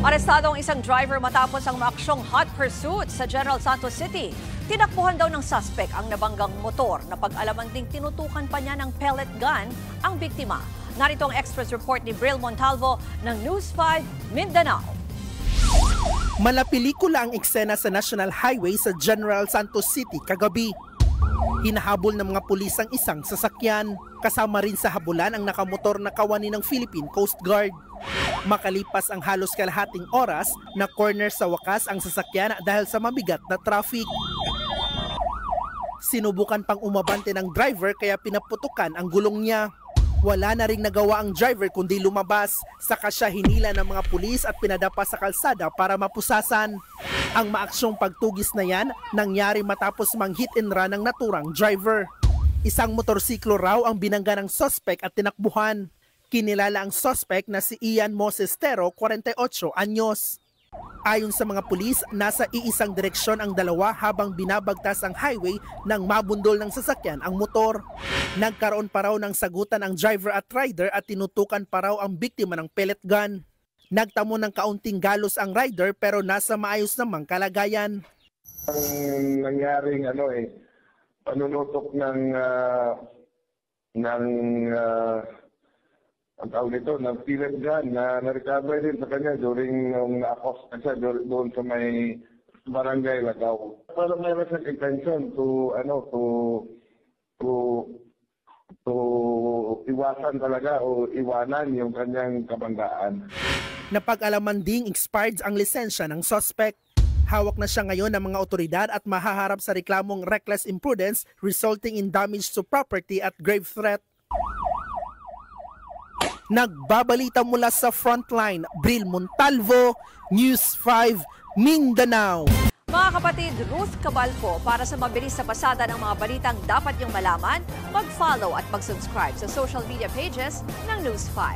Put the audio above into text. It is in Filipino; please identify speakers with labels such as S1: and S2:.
S1: Arestado ang isang driver matapos ang maaksyong hot pursuit sa General Santos City. Tinakbuhan daw ng suspect ang nabanggang motor na pag-alaman ding tinutukan pa niya ng pellet gun ang biktima. Narito ang Express report ni Bril Montalvo ng News 5 Mindanao.
S2: Malapelikula ang eksena sa National Highway sa General Santos City kagabi. Hinahabol ng mga pulis ang isang sasakyan. Kasama rin sa habulan ang nakamotor na kawani ng Philippine Coast Guard. Makalipas ang halos kalahating oras, na corner sa wakas ang sasakyan dahil sa mabigat na traffic. Sinubukan pang umabante ng driver kaya pinaputukan ang gulong niya. Wala na ring nagawa ang driver kundi lumabas. Saka siya hinila ng mga pulis at pinadapa sa kalsada para mapusasan. Ang maaksyong pagtugis na yan nangyari matapos mang hit and run ng naturang driver. Isang motorsiklo raw ang binangga ng suspect at tinakbuhan. Kinilala ang suspect na si Ian Mosestero, 48 anyos. Ayon sa mga pulis, nasa iisang direksyon ang dalawa habang binabagtas ang highway nang mabundol ng sasakyan ang motor. Nagkaroon pa raw ng sagutan ang driver at rider at tinutukan pa raw ang biktima ng pellet gun. Nagtamo ng kaunting galos ang rider pero nasa maayos namang kalagayan.
S3: Ang nangyaring panunutok ng ang tawag nito, ng pellet gun na na-recover din sa kanya during nung na-accost siya doon sa may barangay Lagaw. Pero mayroon siyang intention to iwasan talaga o iwanan yung kanyang kabanggaan.
S2: Napag-alaman ding expired ang lisensya ng suspect. Hawak na siya ngayon ng mga otoridad at mahaharap sa reklamong reckless imprudence resulting in damage to property at grave threat. Nagbabalita mula sa frontline, Bril Montalvo, News 5, Mindanao.
S1: Mga kapatid, Ruth Cabalco, para sa mabilis na pasada ng mga balitang dapat niyong malaman, mag-follow at mag-subscribe sa social media pages ng News 5.